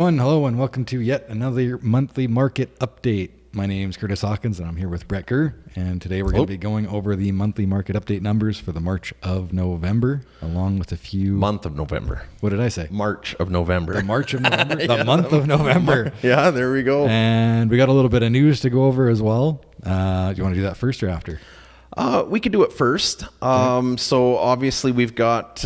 Hello and welcome to yet another monthly market update. My name is Kurtis Hawkins and I'm here with Brett Kerr. And today we're going to be going over the monthly market update numbers for the March of November, along with a few... Month of November. What did I say? March of November. The March of November? The month of November. Yeah, there we go. And we got a little bit of news to go over as well. Do you want to do that first or after? We could do it first. So obviously we've got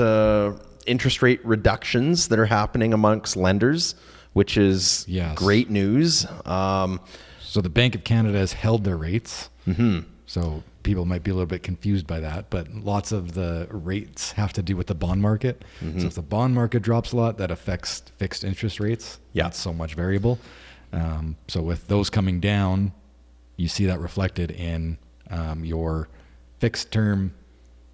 interest rate reductions that are happening amongst lenders, which is great news. So the Bank of Canada has held their rates. Mm-hmm. So people might be a little bit confused by that, but lots of the rates have to do with the bond market. Mm-hmm. So if the bond market drops a lot, that affects fixed interest rates. Yeah. Not so much variable. So with those coming down, you see that reflected in your fixed term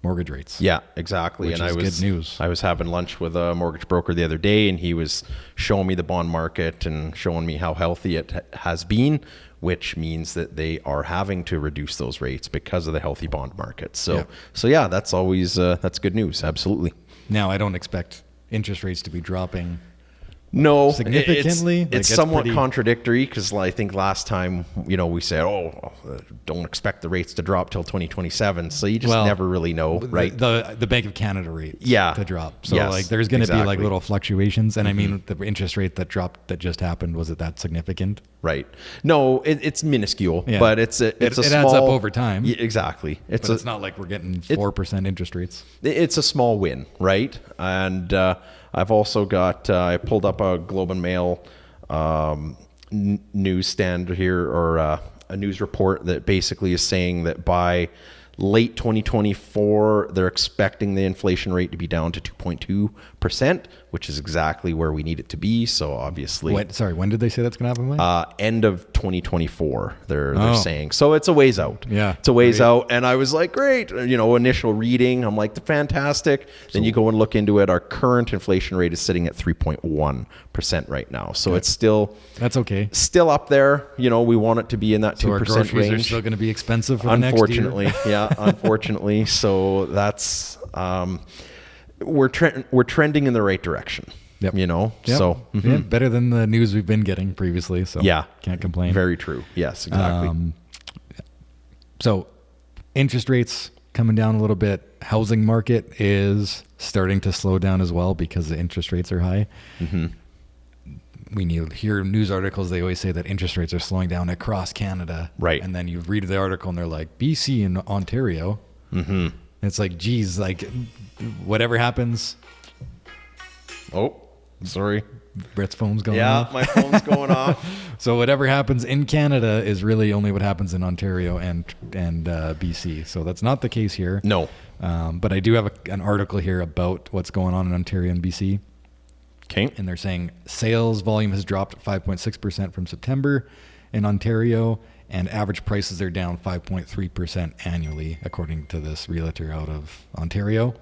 mortgage rates. Yeah, exactly. Which is good news. I was having lunch with a mortgage broker the other day, and he was showing me the bond market and showing me how healthy it has been, which means that they are having to reduce those rates because of the healthy bond market. So yeah, that's always that's good news. Absolutely. Now, I don't expect interest rates to be dropping. No, significantly. It's somewhat contradictory because I think last time, we said, don't expect the rates to drop till 2027. So you just never really know, right? The Bank of Canada rates to drop. So there's going to be like little fluctuations. And I mean, the interest rate that dropped that just happened, was it that significant? Right. No, it's minuscule, but it adds up over time. Yeah, exactly. It's not like we're getting 4% interest rates. It's a small win, right? And I've also got, I pulled up a Globe and Mail newsstand here, or a news report that basically is saying that by late 2024, they're expecting the inflation rate to be down to 2.2%, which is exactly where we need it to be. So obviously... when did they say that's going to happen by? End of 2024, they're saying. So it's a ways out. Yeah. It's a ways out. And I was like, great. Initial reading, I'm like, fantastic. Then you go and look into it. Our current inflation rate is sitting at 3.1% right now. So it's still... That's okay. Still up there. We want it to be in that 2% range. So our groceries are still going to be expensive for the next year? Unfortunately, yeah. Unfortunately, so that's we're trending in the right direction. Yep. So better than the news we've been getting previously. So can't complain. Very true. Yes, exactly. So interest rates coming down a little bit. Housing market is starting to slow down as well because the interest rates are high. Mm-hmm. When you hear news articles, they always say that interest rates are slowing down across Canada. Right. And then you read the article and they're like, BC and Ontario. Mm-hmm. It's like, geez, like whatever happens. Oh, sorry. Brett's phone's going off. Yeah, my phone's going off. So whatever happens in Canada is really only what happens in Ontario and BC. So that's not the case here. No. But I do have an article here about what's going on in Ontario and BC. Okay. And they're saying sales volume has dropped 5.6% from September in Ontario, and average prices are down 5.3% annually, according to this realtor out of Ontario.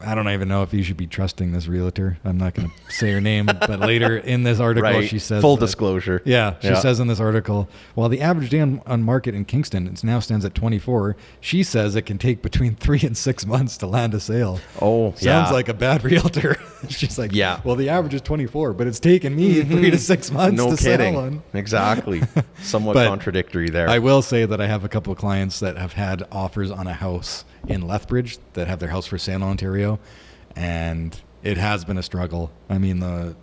I don't even know if you should be trusting this realtor. I'm not going to say her name, but later in this article, she says... Full disclosure. Yeah, she says in this article, while the average day on market in Kingston now stands at 24, she says it can take between 3 and 6 months to land a sale. Oh, Sounds like a bad realtor. She's like, well, the average is 24, but it's taken me 3 to 6 months to sell on. Exactly. Somewhat contradictory there. I will say that I have a couple of clients that have had offers on a house in Lethbridge that have their house for sale in Ontario, and it has been a struggle. I mean, the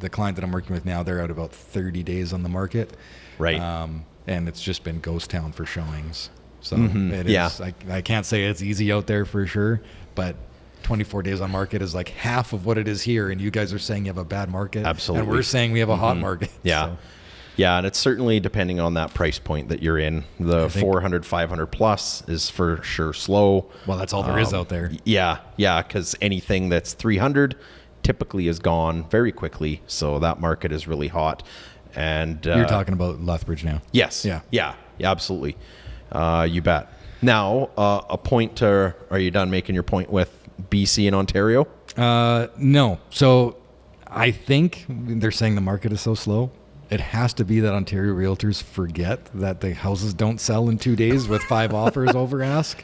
client that I'm working with now, they're out about 30 days on the market. Right. And it's just been ghost town for showings. So it is, I can't say it's easy out there for sure, but 24 days on market is like half of what it is here, and you guys are saying you have a bad market. Absolutely. And we're saying we have a hot market. Yeah. So. Yeah, and it's certainly depending on that price point that you're in. The 400, 500 plus is for sure slow. Well, that's all there is out there. Yeah, because anything that's 300 typically is gone very quickly. So that market is really hot. And you're talking about Lethbridge now. Yes. Yeah, absolutely. You bet. Now, a point. Are you done making your point with BC and Ontario? No. So I think they're saying the market is so slow. It has to be that Ontario realtors forget that the houses don't sell in 2 days with 5 offers over ask.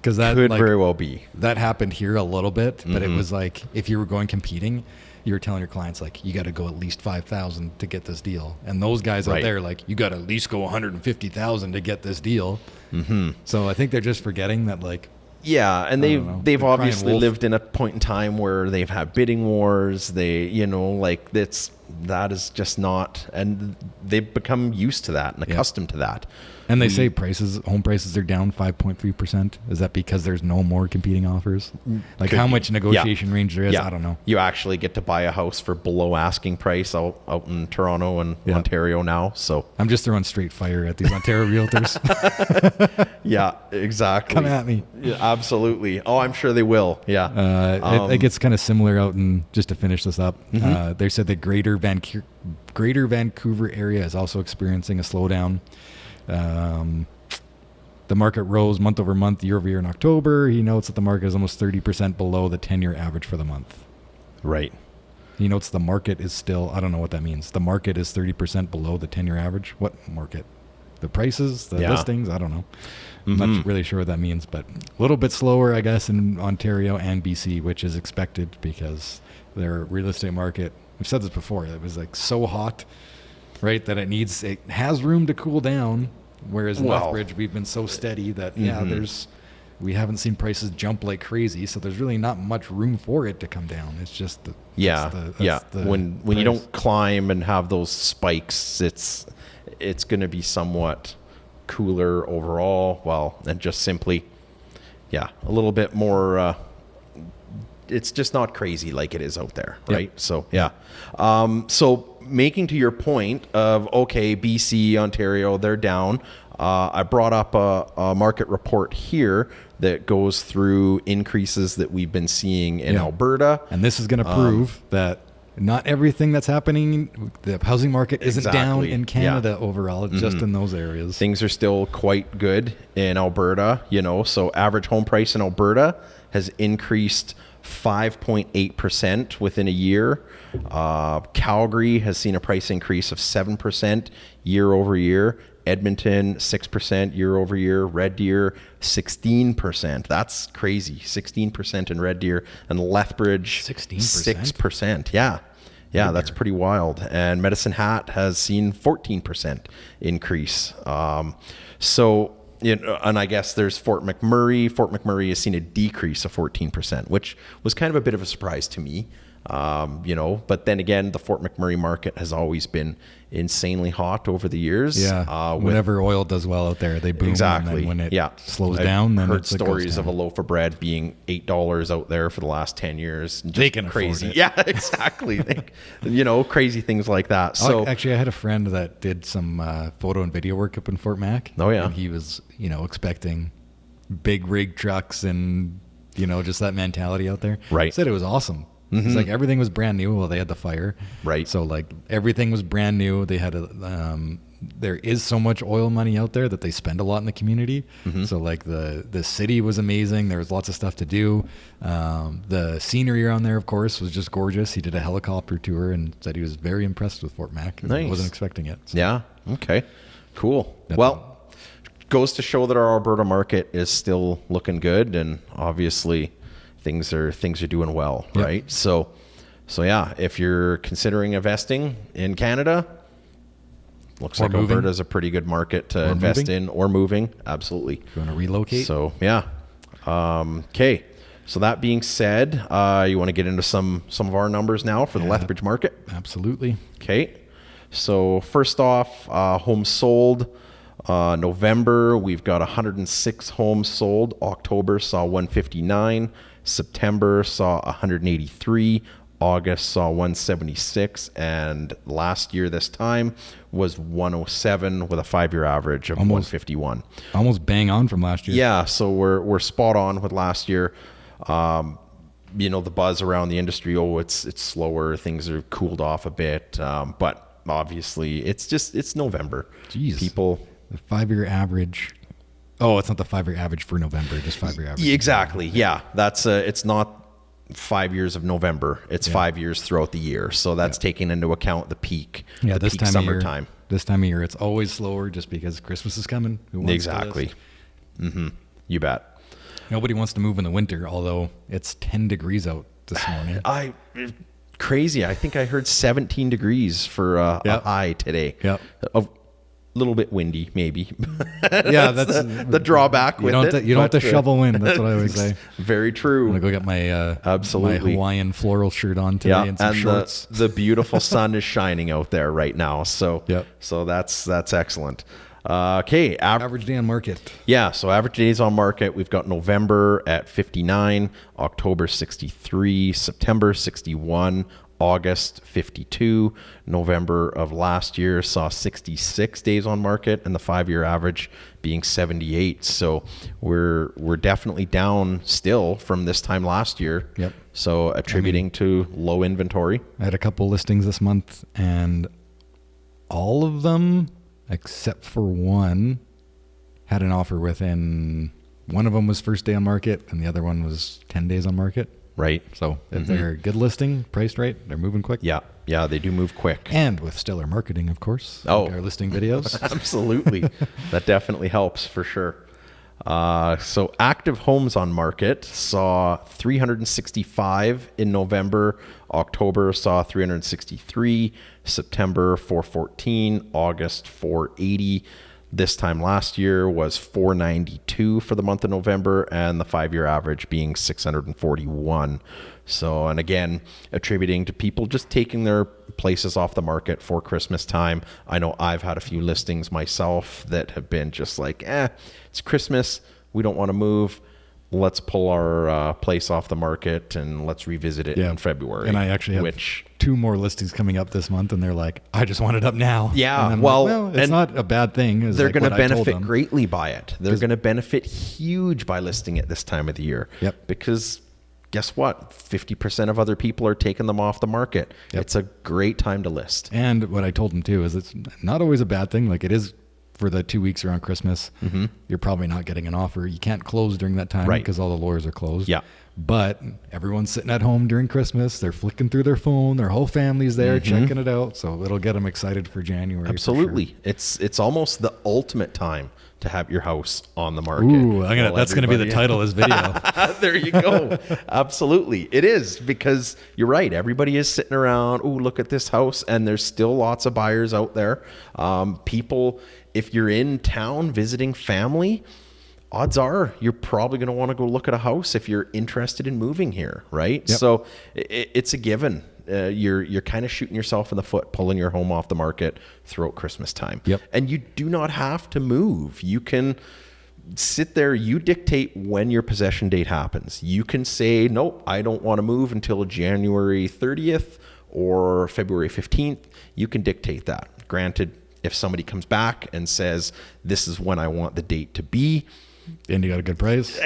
Because that could very well be. That happened here a little bit, but it was like if you were going competing, you're telling your clients like, you got to go at least 5,000 to get this deal. And those guys out Right. there, like, you got to at least go 150,000 to get this deal. Mm-hmm. So I think they're just forgetting that, like, Yeah, and they've The crying obviously wolf. lived in a point in time where they've had bidding wars. They, like that is just not, and they've become used to that and accustomed to that. and they say home prices are down 5.3%. Is that because there's no more competing offers? Like, Could how be. much negotiation Yeah. range there is, Yeah. I don't know. You actually get to buy a house for below asking price out in Toronto and Yeah. Ontario now. So I'm just throwing straight fire at these Ontario realtors. yeah, exactly. Come at me. Yeah, absolutely. Oh, I'm sure they will. Yeah. It gets kind of similar out in, just to finish this up, Mm-hmm. they said the Greater Vancouver area is also experiencing a slowdown. The market rose month over month, year over year in October. He notes that the market is almost 30% below the 10-year average for the month. Right. He notes the market is still, I don't know what that means. The market is 30% below the 10-year average. What market? The prices, the Yeah. listings? I don't know. I'm not really sure what that means, but a little bit slower, I guess, in Ontario and BC, which is expected because their real estate market, I've said this before, it was like so hot, right, that it has room to cool down. Whereas in Well, Lethbridge, we've been so steady that, we haven't seen prices jump like crazy. So there's really not much room for it to come down. It's just, When you don't climb and have those spikes, it's going to be somewhat cooler overall. Well, and just simply, a little bit more. It's just not crazy like it is out there, right? Yep. So so making to your point of BC, Ontario, they're down. I brought up a market report here that goes through increases that we've been seeing in Alberta. And this is going to prove that not everything that's happening, the housing market isn't down in Canada overall. It's just in those areas. Things are still quite good in Alberta, so average home price in Alberta has increased 5.8% within a year. Calgary has seen a price increase of 7% year over year. Edmonton, 6% year over year. Red Deer, 16%. That's crazy. 16% in Red Deer. And Lethbridge, 16%? 6%. Yeah. Yeah, that's pretty wild. And Medicine Hat has seen 14% increase. And I guess there's Fort McMurray. Fort McMurray has seen a decrease of 14%, which was kind of a bit of a surprise to me. But then again, the Fort McMurray market has always been insanely hot over the years. Yeah. Whenever oil does well out there, they boom. Exactly. And then when it slows down, then I've heard it goes stories down. of a loaf of bread being $8 out there for the last 10 years. Just They can afford crazy. it. Yeah, exactly. Crazy things like that. So actually, I had a friend that did some photo and video work up in Fort Mac. Oh, yeah. And he was, expecting big rig trucks and, just that mentality out there. Right. Said it was awesome. It's like everything was brand new. Well, they had the fire. Right. So like everything was brand new. They had there is so much oil money out there that they spend a lot in the community. So like the city was amazing. There was lots of stuff to do. The scenery around there, of course, was just gorgeous. He did a helicopter tour and said he was very impressed with Fort Mac. Nice. Wasn't expecting it. So. yeah. Okay. Cool. Well, goes to show that our Alberta market is still looking good, and obviously things are doing well, Yep. right? So yeah, if you're considering investing in Canada, looks Or like moving. Alberta is a pretty good market to invest moving. in, or moving. Absolutely. You want to relocate? So yeah. Okay. So that being said, you want to get into some of our numbers now for the Lethbridge market? Absolutely. Okay. So first off, homes sold. November, we've got 106 homes sold. October saw 159. September saw 183. August saw 176. And last year this time was 107 with a 5-year average of 151. Almost bang on from last year. Yeah, so we're spot on with last year. The buzz around the industry, it's slower, things are cooled off a bit, but obviously it's November. Jeez. People, The 5-year average. Oh, it's not the 5-year average for November, just 5-year average. exactly. Yeah, that's it's not 5 years of November. It's 5 years throughout the year. So that's taking into account the peak. Yeah, the this peak time summertime. of year. This time of year, it's always slower just because Christmas is coming. Who wants to Exactly. list? You bet. Nobody wants to move in the winter, although it's 10 degrees out this morning. crazy. I think I heard 17 degrees for a high today. Yep. A little bit windy, maybe. Yeah, that's the drawback with it. You don't have to shovel wind. That's what I always say. Very true. I'm gonna go get my Absolutely. my Hawaiian floral shirt on today and some shorts. The beautiful sun is shining out there right now. So so that's excellent. Okay, average day on market. Yeah, so average days on market, we've got November at 59, October 63, September 61, August 52. November of last year saw 66 days on market, and the 5-year average being 78. So we're definitely down still from this time last year. Yep. So attributing to low inventory. I had a couple listings this month, and all of them, except for one, had an offer within. One of them was first day on market, and the other one was 10 days on market. Right. So if they're a good listing, priced right, they're moving quick. Yeah, they do move quick. And with stellar marketing, of course. Oh, like our listing videos. Absolutely. That definitely helps for sure. So active homes on market saw 365 in November. October saw 363. September 414. August 480. This time last year was 492 for the month of November, and the 5-year average being 641. So, and again, attributing to people just taking their places off the market for Christmas time. I know I've had a few listings myself that have been just like, it's Christmas, we don't want to move. Let's pull our place off the market and let's revisit it in February. And I actually have 2 more listings coming up this month, and they're like, I just want it up now. Yeah, it's not a bad thing. They're going to benefit greatly by it. They're going to benefit huge by listing it this time of the year. Yep. Because guess what? 50% of other people are taking them off the market. Yep. It's a great time to list. And what I told them too is it's not always a bad thing. Like it is for the 2 weeks around Christmas. Mm-hmm. You're probably not getting an offer. You can't close during that time because all the lawyers are closed. Yeah. But everyone's sitting at home during Christmas. They're flicking through their phone. Their whole family's there checking it out. So it'll get them excited for January. Absolutely. For sure. It's almost the ultimate time to have your house on the market. Ooh, that's going to be the title of this video. There you go. Absolutely. It is, because you're right. Everybody is sitting around, oh, look at this house. And there's still lots of buyers out there. People, if you're in town visiting family, odds are you're probably going to want to go look at a house if you're interested in moving here, right? Yep. So it's a given. You're kind of shooting yourself in the foot, pulling your home off the market throughout Christmas time. Yep. And you do not have to move. You can sit there. You dictate when your possession date happens. You can say, nope, I don't want to move until January 30th or February 15th. You can dictate that. Granted, if somebody comes back and says, this is when I want the date to be, and you got a good price.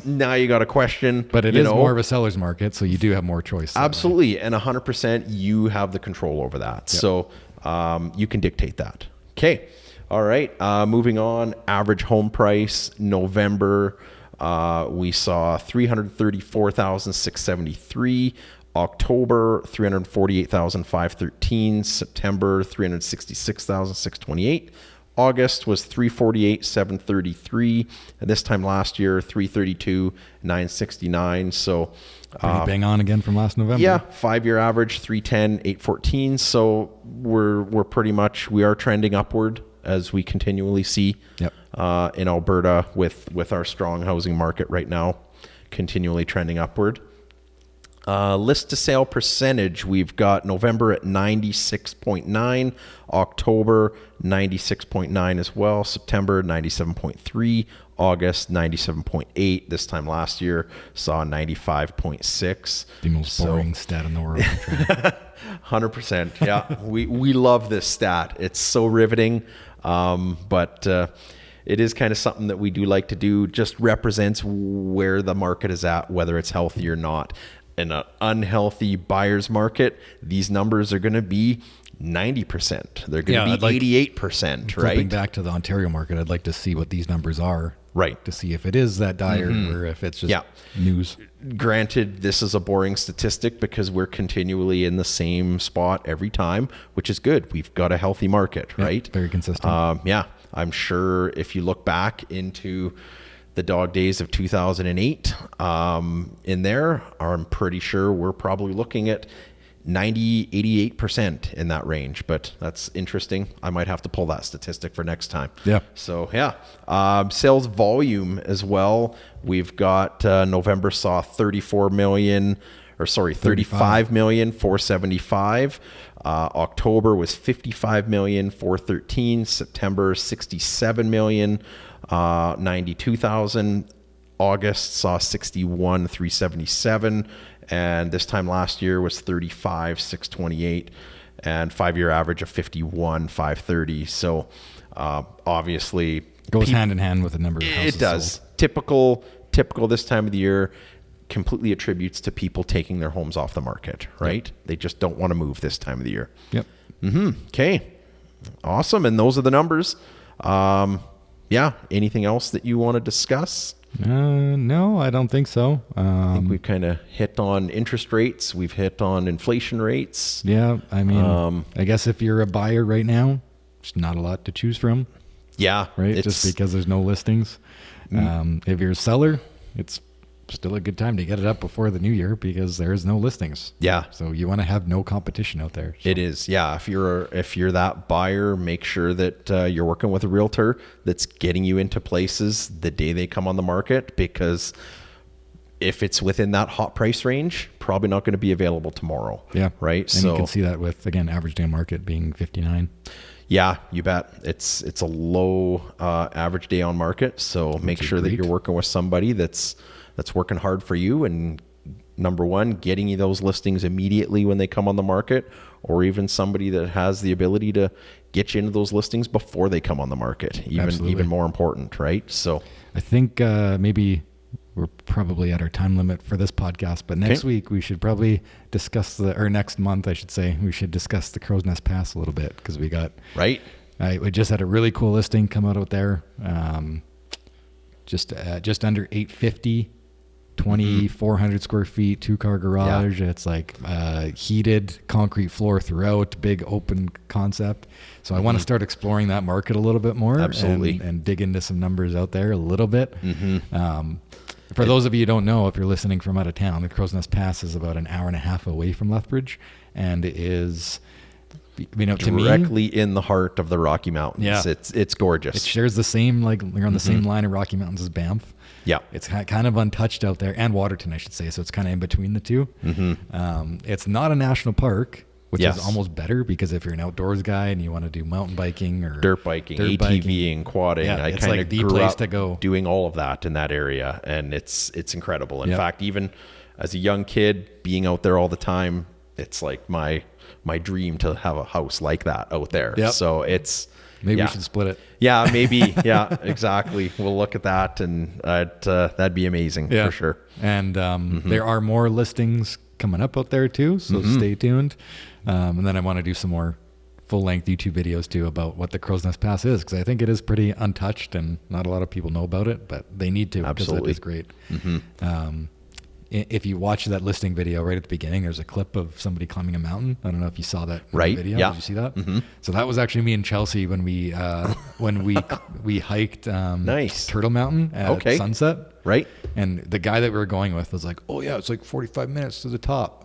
Now you got a question. But it is more of a seller's market, so you do have more choice. Absolutely. And 100% you have the control over that. Yep. So you can dictate that. Okay. All right. Moving on. Average home price, November, we saw $334,673. October, $348,513. September, $366,628. August was $348,733, and this time last year $332,969. So pretty bang on again from last November. Yeah, 5-year average $310,814. So we're pretty much, we are trending upward as we continually see. Yep. In Alberta with our strong housing market right now, continually trending upward. List to sale percentage, we've got November at 96.9, October 96.9 as well, September 97.3, August 97.8. This time last year saw 95.6. The most boring stat in the world. 100%. Yeah, we love this stat. It's so riveting, but it is kind of something that we do like to do. Just represents where the market is at, whether it's healthy or not. In an unhealthy buyer's market, these numbers are going to be 90%. They're going to be 88%, flipping right? Back to the Ontario market, I'd like to see what these numbers are. Right. To see if it is that dire or if it's just news. Granted, this is a boring statistic because we're continually in the same spot every time, which is good. We've got a healthy market, right? Very consistent. I'm sure if you look back into the dog days of 2008 in there. I'm pretty sure we're probably looking at 88% in that range, but that's interesting. I might have to pull that statistic for next time. Yeah. So yeah, sales volume as well. We've got November saw 35,475,475. October was 55,413. September 67,092,000. August saw 61,377. And this time last year was 35,628, and 5-year average of 51,530. So obviously goes hand in hand with the number of houses it does sold. Typical this time of the year. Completely attributes to people taking their homes off the market, right? Yep. They just don't want to move this time of the year. Yep. Okay. Awesome. And those are the numbers. Yeah. Anything else that you want to discuss? No, I don't think so. I think we've kind of hit on interest rates. We've hit on inflation rates. Yeah. I mean, I guess if you're a buyer right now, there's not a lot to choose from. Yeah. Right. Just because there's no listings. If you're a seller, it's still a good time to get it up before the new year because there's no listings. Yeah. So you want to have no competition out there. So. It is. Yeah. If you're that buyer, make sure that you're working with a realtor that's getting you into places the day they come on the market, because if it's within that hot price range, probably not going to be available tomorrow. Yeah. Right. And you can see that with, again, average day on market being 59. Yeah, you bet. It's a low average day on market. So make sure that you're working with somebody that's working hard for you, and number one, getting you those listings immediately when they come on the market, or even somebody that has the ability to get you into those listings before they come on the market. Even more important, right? So I think maybe we're probably at our time limit for this podcast, but next week we should probably discuss or next month, I should say, we should discuss the Crow's Nest Pass a little bit, because we got, we just had a really cool listing come out there. Just under 850, 2,400 square feet, 2-car garage. Yeah. It's like heated concrete floor throughout, big open concept. So I want to start exploring that market a little bit more. Absolutely. And dig into some numbers out there a little bit. For those of you who don't know, if you're listening from out of town, the Crow's Nest Pass is about an hour and a half away from Lethbridge, and it is, directly in the heart of the Rocky Mountains. Yeah. It's gorgeous. It shares the same, you're on the same line of Rocky Mountains as Banff. Yeah. It's kind of untouched out there, and Waterton, I should say. So it's kind of in between the two. It's not a national park, which is almost better, because if you're an outdoors guy and you want to do mountain biking or dirt biking, ATVing, quadding, I kind of grew place up to go doing all of that in that area, and it's incredible. In fact, even as a young kid, being out there all the time, it's like my dream to have a house like that out there. Yep. So it's maybe we should split it. Yeah, maybe. Yeah, exactly. We'll look at that, and that'd be amazing for sure. And there are more listings coming up out there too, so stay tuned. And then I want to do some more full-length YouTube videos too about what the Crow's Nest Pass is, because I think it is pretty untouched and not a lot of people know about it, but they need to. Absolutely. Because that is great. If you watch that listing video right at the beginning, there's a clip of somebody climbing a mountain. I don't know if you saw that in the video. Yeah. Did you see that? So that was actually me and Chelsea when we hiked Turtle Mountain at sunset. Right. And the guy that we were going with was like, "Oh yeah, it's like 45 minutes to the top."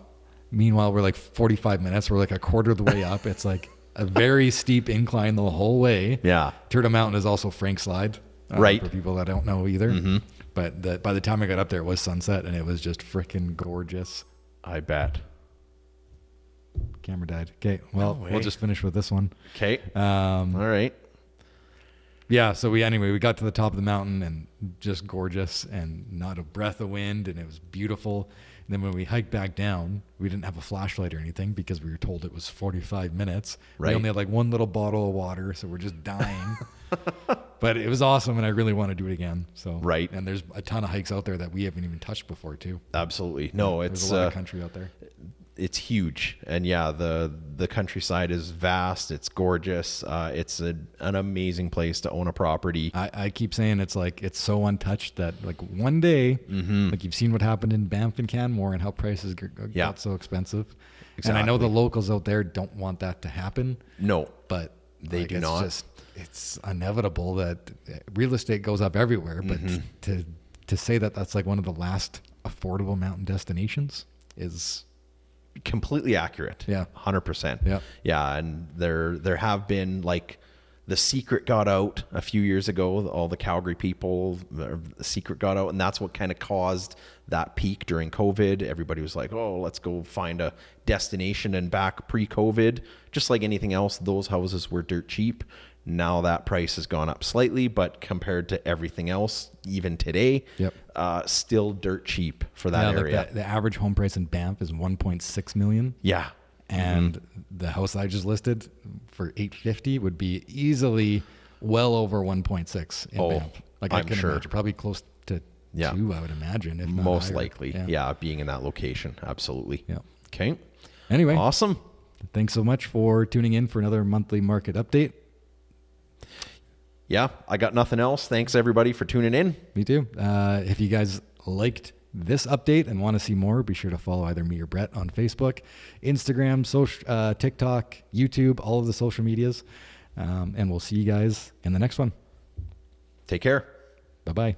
Meanwhile, we're like 45 minutes. We're like a quarter of the way up. It's like a very steep incline the whole way. Yeah. Turtle Mountain is also Frank Slide. Right. For people that don't know either. But by the time I got up there, it was sunset, and it was just freaking gorgeous. I bet. Camera died. Okay, well, we'll just finish with this one. Okay. All right. Yeah, so we got to the top of the mountain, and just gorgeous, and not a breath of wind, and it was beautiful. And then when we hiked back down, we didn't have a flashlight or anything because we were told it was 45 minutes. Right. We only had like one little bottle of water, so we're just dying. But it was awesome, and I really want to do it again. So right. And there's a ton of hikes out there that we haven't even touched before too. Absolutely. No, there's a lot of country out there. It's huge, and the countryside is vast. It's gorgeous. It's an amazing place to own a property. I keep saying it's so untouched that like one day, like you've seen what happened in Banff and Canmore and how prices got so expensive. Exactly. And I know the locals out there don't want that to happen. No, but They do it's not. It's inevitable that real estate goes up everywhere, but to say that that's like one of the last affordable mountain destinations is Completely accurate. Yeah. 100%. Yeah. Yeah. And there have been, like, the secret got out a few years ago. All the Calgary people, the secret got out, and that's what kind of caused that peak during COVID. Everybody was like, oh, let's go find a destination. And back pre-COVID, just like anything else, those houses were dirt cheap. Now that price has gone up slightly, but compared to everything else, even today, Yep. Still dirt cheap for that area. Like the average home price in Banff is 1.6 million. Yeah. And the house I just listed for 850 would be easily well over 1.6 in Banff. Like I I'm can sure. imagine, probably close to 2, I would imagine. If not Most higher. likely. Yeah. Being in that location. Absolutely. Yeah. Okay. Anyway, Awesome. thanks so much for tuning in for another monthly market update. Yeah. I got nothing else. Thanks everybody for tuning in. Me too. If you guys liked this update and want to see more, be sure to follow either me or Brett on Facebook, Instagram, social, TikTok, YouTube, all of the social medias. And we'll see you guys in the next one. Take care. Bye-bye.